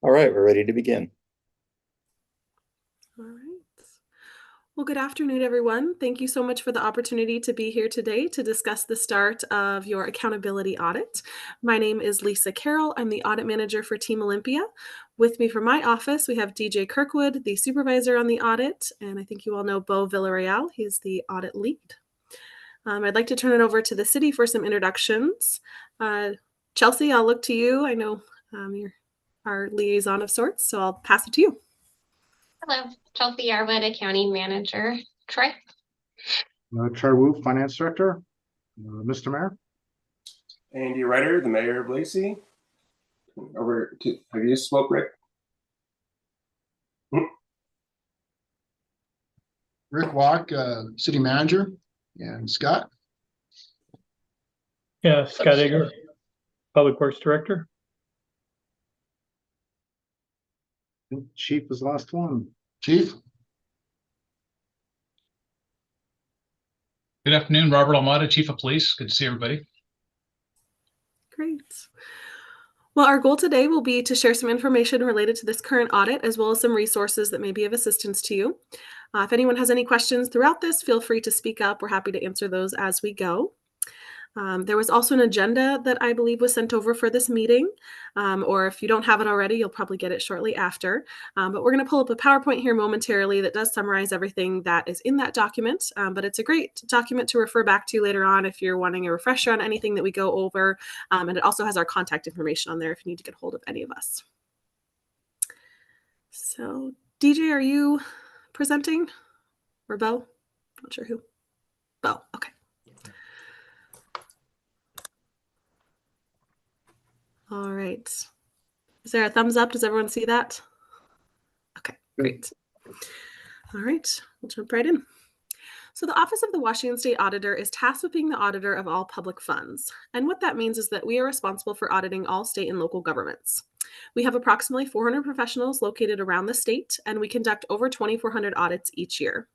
All right, we're ready to begin. All right. Well, good afternoon, everyone. Thank you so much for the opportunity to be here today to discuss the start of your accountability audit. My name is Lisa Carroll. I'm the audit manager for Team Olympia. With me from my office, we have DJ Kirkwood, the supervisor on the audit, and I think you all know Beau Villarreal. He's the audit lead. I'd like to turn it over to the city for some introductions. Chelsea, I'll look to you. I know you're our liaison of sorts, so I'll pass it to you. Hello, Chelsea Yarwood, Accounting Manager. Troy? Troy Wu, Finance Director. Mr. Mayor? Andy Ryder, the Mayor of Lacey. Have you spoke, Rick? Rick Walk, City Manager. And Scott? Yeah, Scott Egger, Public Works Director. Chief was the last one. Chief? Good afternoon, Robert Almada, Chief of Police. Good to see everybody. Great. Well, our goal today will be to share some information related to this current audit, as well as some resources that may be of assistance to you. If anyone has any questions throughout this, feel free to speak up. We're happy to answer those as we go. There was also an agenda that I believe was sent over for this meeting, or if you don't have it already, you'll probably get it shortly after. But we're going to pull up a PowerPoint here momentarily that does summarize everything that is in that document. But it's a great document to refer back to later on if you're wanting a refresher on anything that we go over. And it also has our contact information on there if you need to get hold of any of us. So, DJ, are you presenting? Or Beau? Not sure who. Beau, okay. All right. Is there a thumbs up? Does everyone see that? Okay, great. All right, we'll jump right in. So the Office of the Washington State Auditor is tasked with being the auditor of all public funds. And what that means is that we are responsible for auditing all state and local governments. We have approximately 400 professionals located around the state, and we conduct over 2,400 audits each year.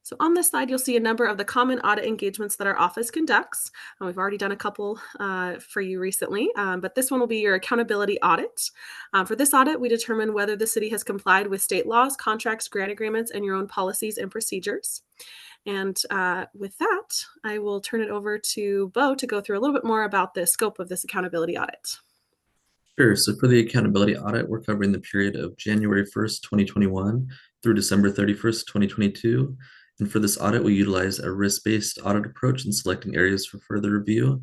So on this slide, you'll see a number of the common audit engagements that our office conducts. And we've already done a couple for you recently, but this one will be your accountability audit. For this audit, we determine whether the city has complied with state laws, contracts, grant agreements, and your own policies and procedures. And with that, I will turn it over to Beau to go through a little bit more about the scope of this accountability audit. Sure. So for the accountability audit, we're covering the period of January 1st, 2021 through December 31st, 2022. And for this audit, we utilize a risk-based audit approach in selecting areas for further review.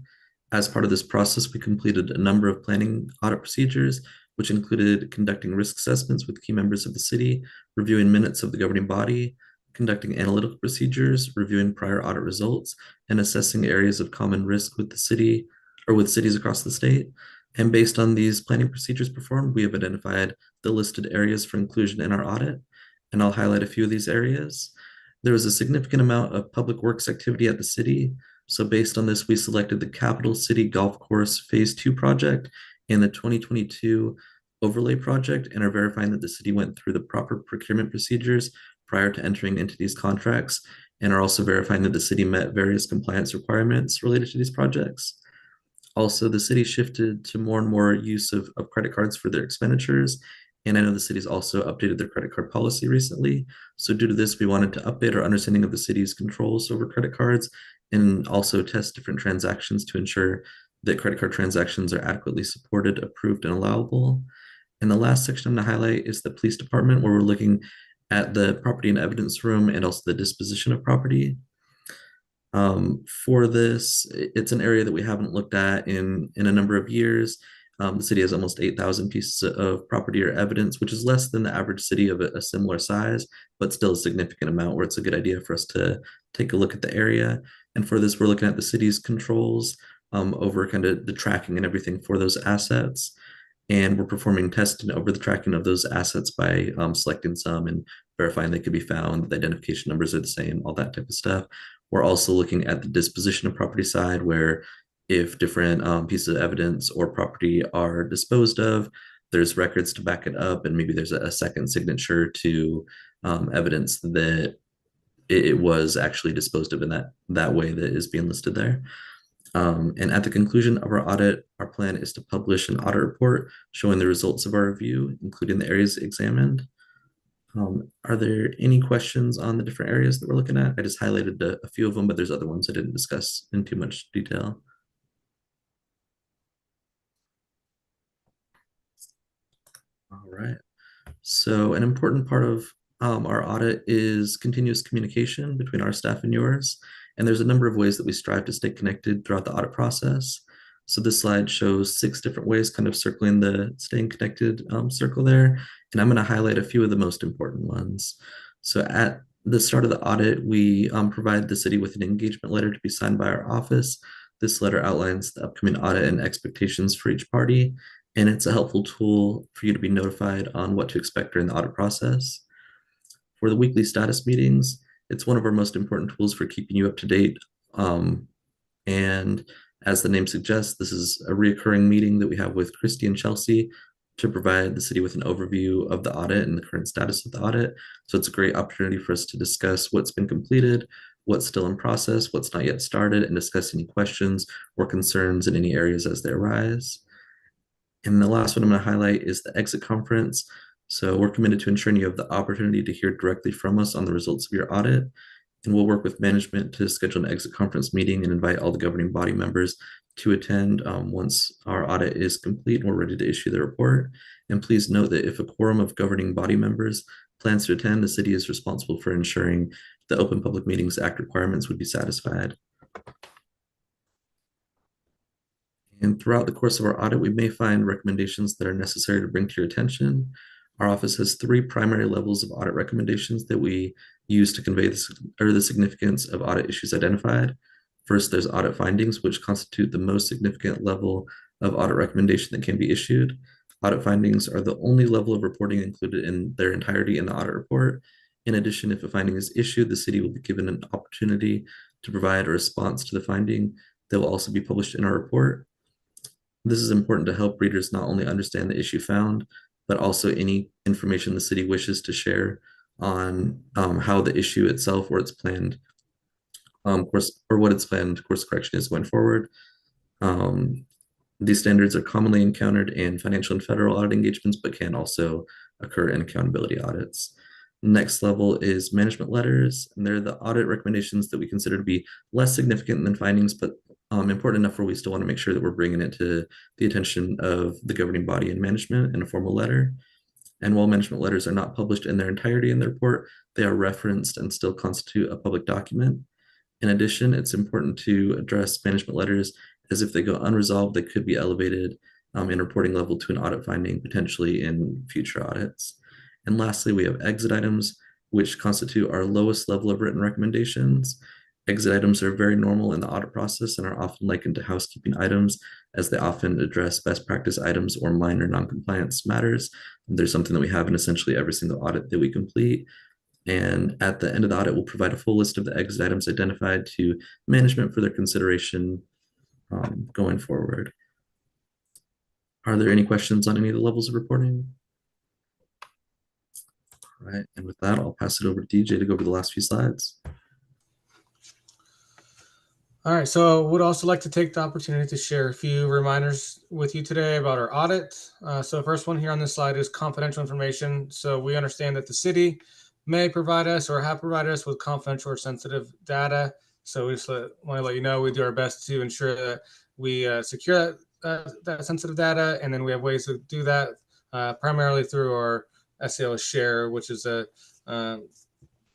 As part of this process, we completed a number of planning audit procedures, which included conducting risk assessments with key members of the city, reviewing minutes of the governing body, conducting analytical procedures, reviewing prior audit results, and assessing areas of common risk with the city or with cities across the state. And based on these planning procedures performed, we have identified the listed areas for inclusion in our audit. And I'll highlight a few of these areas. There was a significant amount of public works activity at the city. So based on this, we selected the Capital City Golf Course Phase 2 project and the 2022 overlay project, and are verifying that the city went through the proper procurement procedures prior to entering into these contracts, and are also verifying that the city met various compliance requirements related to these projects. Also, the city shifted to more and more use of credit cards for their expenditures. And I know the city's also updated their credit card policy recently. So due to this, we wanted to update our understanding of the city's controls over credit cards and also test different transactions to ensure that credit card transactions are adequately supported, approved, and allowable. And the last section I'm going to highlight is the police department, where we're looking at the property and evidence room and also the disposition of property. For this, it's an area that we haven't looked at in a number of years. The city has almost 8,000 pieces of property or evidence, which is less than the average city of a similar size, but still a significant amount where it's a good idea for us to take a look at the area. And for this, we're looking at the city's controls over kind of the tracking and everything for those assets. And we're performing testing over the tracking of those assets by selecting some and verifying they could be found, the identification numbers are the same, all that type of stuff. We're also looking at the disposition of property side, where if different pieces of evidence or property are disposed of, there's records to back it up, and maybe there's a second signature to evidence that it was actually disposed of in that way that is being listed there. And at the conclusion of our audit, our plan is to publish an audit report showing the results of our review, including the areas examined. Are there any questions on the different areas that we're looking at? I just highlighted a few of them, but there's other ones I didn't discuss in too much detail. All right. So an important part of our audit is continuous communication between our staff and yours. And there's a number of ways that we strive to stay connected throughout the audit process. So this slide shows 6 different ways, kind of circling the staying connected circle there. And I'm going to highlight a few of the most important ones. So at the start of the audit, we provide the city with an engagement letter to be signed by our office. This letter outlines the upcoming audit and expectations for each party, and it's a helpful tool for you to be notified on what to expect during the audit process. For the weekly status meetings, it's one of our most important tools for keeping you up to date. And as the name suggests, this is a reoccurring meeting that we have with Christy and Chelsea to provide the city with an overview of the audit and the current status of the audit. So it's a great opportunity for us to discuss what's been completed, what's still in process, what's not yet started, and discuss any questions or concerns in any areas as they arise. And the last one I'm going to highlight is the exit conference. So we're committed to ensuring you have the opportunity to hear directly from us on the results of your audit. And we'll work with management to schedule an exit conference meeting and invite all the governing body members to attend once our audit is complete and we're ready to issue the report. And please note that if a quorum of governing body members plans to attend, the city is responsible for ensuring the Open Public Meetings Act requirements would be satisfied. And throughout the course of our audit, we may find recommendations that are necessary to bring to your attention. Our office has 3 primary levels of audit recommendations that we use to convey the significance of audit issues identified. First, there's audit findings, which constitute the most significant level of audit recommendation that can be issued. Audit findings are the only level of reporting included in their entirety in the audit report. In addition, if a finding is issued, the city will be given an opportunity to provide a response to the finding that will also be published in our report. This is important to help readers not only understand the issue found, but also any information the city wishes to share on how the issue itself or its planned course correction is going forward. These standards are commonly encountered in financial and federal audit engagements, but can also occur in accountability audits. Next level is management letters, and they're the audit recommendations that we consider to be less significant than findings, but important enough where we still want to make sure that we're bringing it to the attention of the governing body and management in a formal letter. And while management letters are not published in their entirety in the report, they are referenced and still constitute a public document. In addition, it's important to address management letters as if they go unresolved, they could be elevated in reporting level to an audit finding, potentially in future audits. And lastly, we have exit items, which constitute our lowest level of written recommendations. Exit items are very normal in the audit process and are often likened to housekeeping items, as they often address best practice items or minor noncompliance matters. There's something that we have in essentially every single audit that we complete. And at the end of the audit, we'll provide a full list of the exit items identified to management for their consideration going forward. Are there any questions on any of the levels of reporting? All right, and with that, I'll pass it over to DJ to go over the last few slides. All right, so would also like to take the opportunity to share a few reminders with you today about our audit. So first one here on this slide is confidential information. So we understand that the city may provide us or have provided us with confidential or sensitive data. So we just want to let you know we do our best to ensure that we secure that sensitive data, and then we have ways to do that primarily through our SAO share, which is a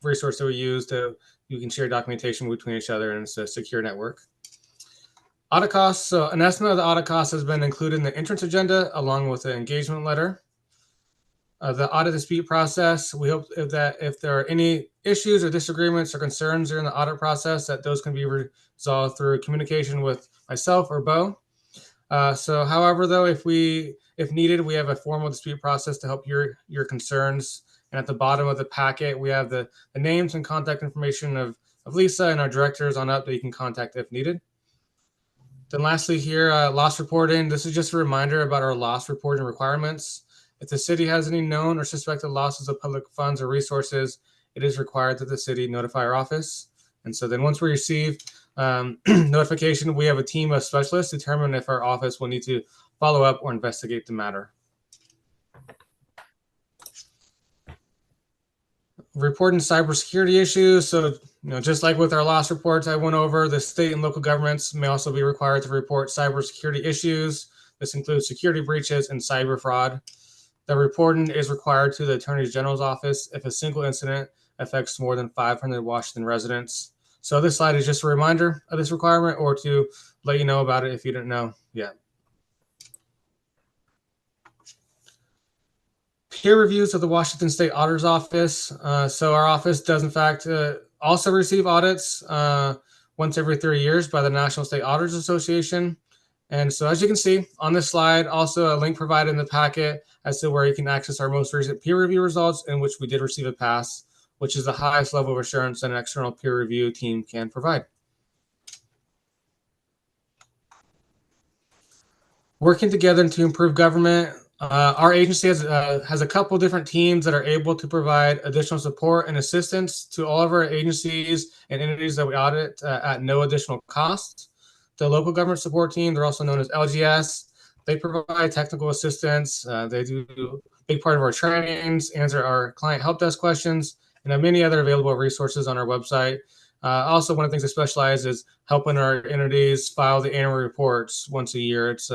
resource that we use to you can share documentation between each other, and it's a secure network. Audit costs. So an estimate of the audit costs has been included in the entrance agenda along with the engagement letter. The audit dispute process, we hope that if there are any issues or disagreements or concerns during the audit process, that those can be resolved through communication with myself or Bo. However, though, if needed, we have a formal dispute process to help your concerns. And at the bottom of the packet, we have the names and contact information of Lisa and our directors on up that you can contact if needed. Then lastly here, loss reporting. This is just a reminder about our loss reporting requirements. If the city has any known or suspected losses of public funds or resources, it is required that the city notify our office. And so then once we receive notification, we have a team of specialists determine if our office will need to follow up or investigate the matter. Reporting cybersecurity issues. So, just like with our last reports I went over, the state and local governments may also be required to report cybersecurity issues. This includes security breaches and cyber fraud. The reporting is required to the Attorney General's office if a single incident affects more than 500 Washington residents. So this slide is just a reminder of this requirement, or to let you know about it if you didn't know yet. Peer reviews of the Washington State Auditor's Office. So our office does in fact also receive audits once every 3 years by the National State Auditors Association. And so as you can see on this slide, also a link provided in the packet as to where you can access our most recent peer review results, in which we did receive a pass, which is the highest level of assurance that an external peer review team can provide. Working together to improve government. Our agency has a couple different teams that are able to provide additional support and assistance to all of our agencies and entities that we audit at no additional cost. The local government support team, they're also known as LGS. They provide technical assistance. They do a big part of our trainings, answer our client help desk questions, and have many other available resources on our website. Also, one of the things they specialize is helping our entities file the annual reports once a year. It's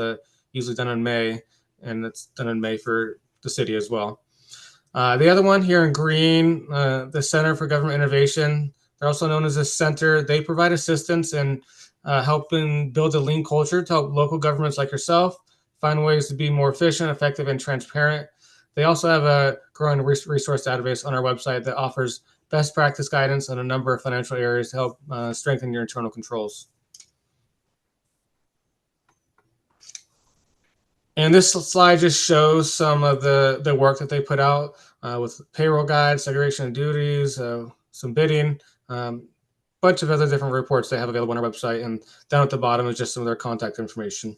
usually done in May, and it's done in May for the city as well. The other one here in green, the Center for Government Innovation, they're also known as a center. They provide assistance in helping build a lean culture to help local governments like yourself find ways to be more efficient, effective, and transparent. They also have a growing resource database on our website that offers best practice guidance on a number of financial areas to help strengthen your internal controls. And this slide just shows some of the work that they put out with payroll guides, segregation of duties, some bidding, bunch of other different reports they have available on our website. And down at the bottom is just some of their contact information.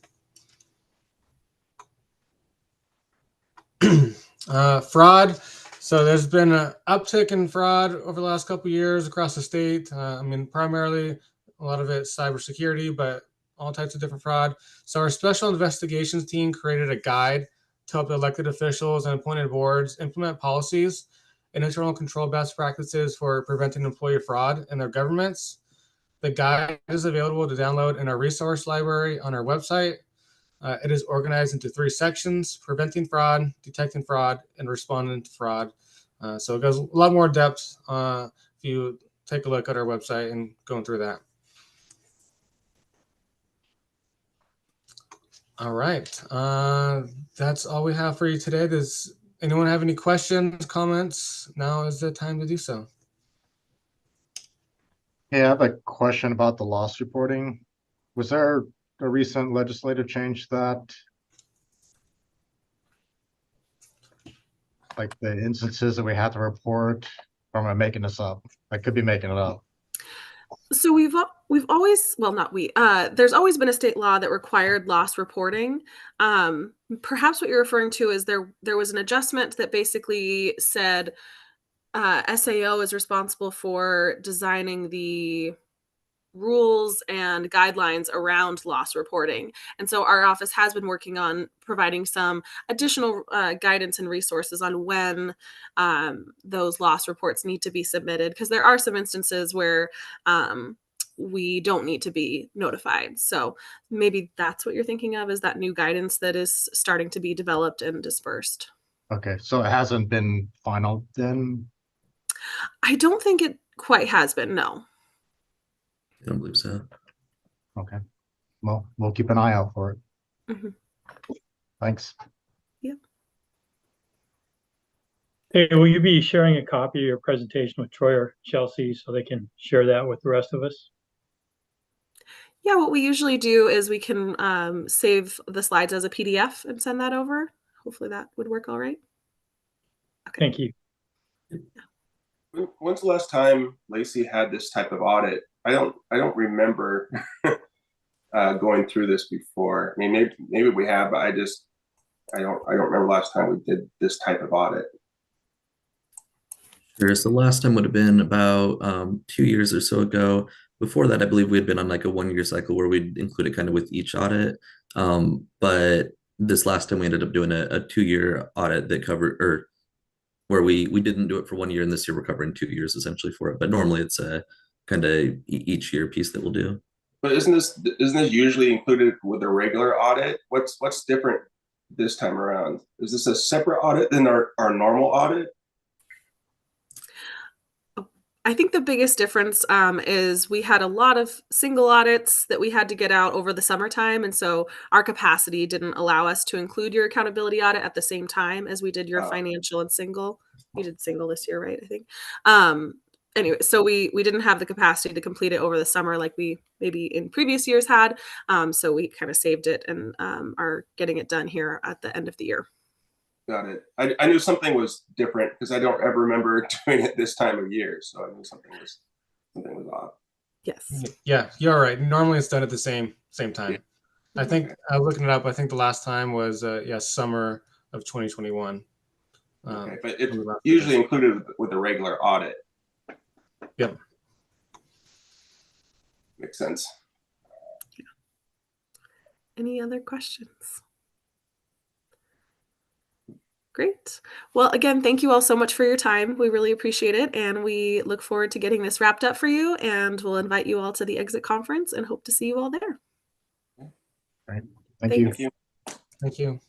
Fraud. So there's been an uptick in fraud over the last couple of years across the state. I mean, primarily a lot of it cybersecurity, but all types of different fraud. So our special investigations team created a guide to help elected officials and appointed boards implement policies and internal control best practices for preventing employee fraud in their governments. The guide is available to download in our resource library on our website. It is organized into 3 sections: preventing fraud, detecting fraud, and responding to fraud. So it goes a lot more depth if you take a look at our website and going through that. All right. That's all we have for you today. Does anyone have any questions, comments? Now is the time to do so. Yeah, I have a question about the loss reporting. Was there a recent legislative change that, like, the instances that we have to report, or am I making this up? I could be making it up. So we've always, well, not we, there's always been a state law that required loss reporting. Perhaps what you're referring to is there was an adjustment that basically said SAO is responsible for designing the rules and guidelines around loss reporting. And so our office has been working on providing some additional guidance and resources on when those loss reports need to be submitted, because there are some instances where we don't need to be notified. So maybe that's what you're thinking of, is that new guidance that is starting to be developed and dispersed. Okay, so it hasn't been final then? I don't think it quite has been, no. I don't believe so. Okay, well, we'll keep an eye out for it. Mm-hmm. Thanks. Hey, will you be sharing a copy of your presentation with Troy or Chelsea so they can share that with the rest of us? Yeah, what we usually do is we can save the slides as a PDF and send that over. Hopefully that would work all right. Okay. Thank you. When's the last time Lacey had this type of audit? I don't remember going through this before. I mean, maybe we have, but I don't remember last time we did this type of audit. Sure. So the last time would have been about 2 years or so ago Before that, I believe we had been on like a 1-year cycle where we'd include it kind of with each audit. But this last time we ended up doing a 2-year audit that covered, or where we didn't do it for 1 year, and this year we're covering 2 years essentially for it. But normally it's a kind of each year piece that we'll do. But isn't this usually included with a regular audit? What's different this time around? Is this a separate audit than our normal audit? I think the biggest difference is we had a lot of single audits that we had to get out over the summertime. And so our capacity didn't allow us to include your accountability audit at the same time as we did your financial and single. You did single this year, right? I think. Anyway, so we didn't have the capacity to complete it over the summer like we maybe in previous years had. So we kind of saved it and are getting it done here at the end of the year. Got it. I knew something was different because I don't ever remember doing it this time of year. So I knew something was off. Yes. Yeah, you're right. Normally it's done at the same time. Yeah. I think looking it up, I think the last time was summer of 2021. Okay, but it's usually included with a regular audit. Yep. Makes sense. Yeah. Any other questions? Great. Well, again, thank you all so much for your time. We really appreciate it. And we look forward to getting this wrapped up for you. And we'll invite you all to the exit conference and hope to see you all there. Right. Thank you. Thank you.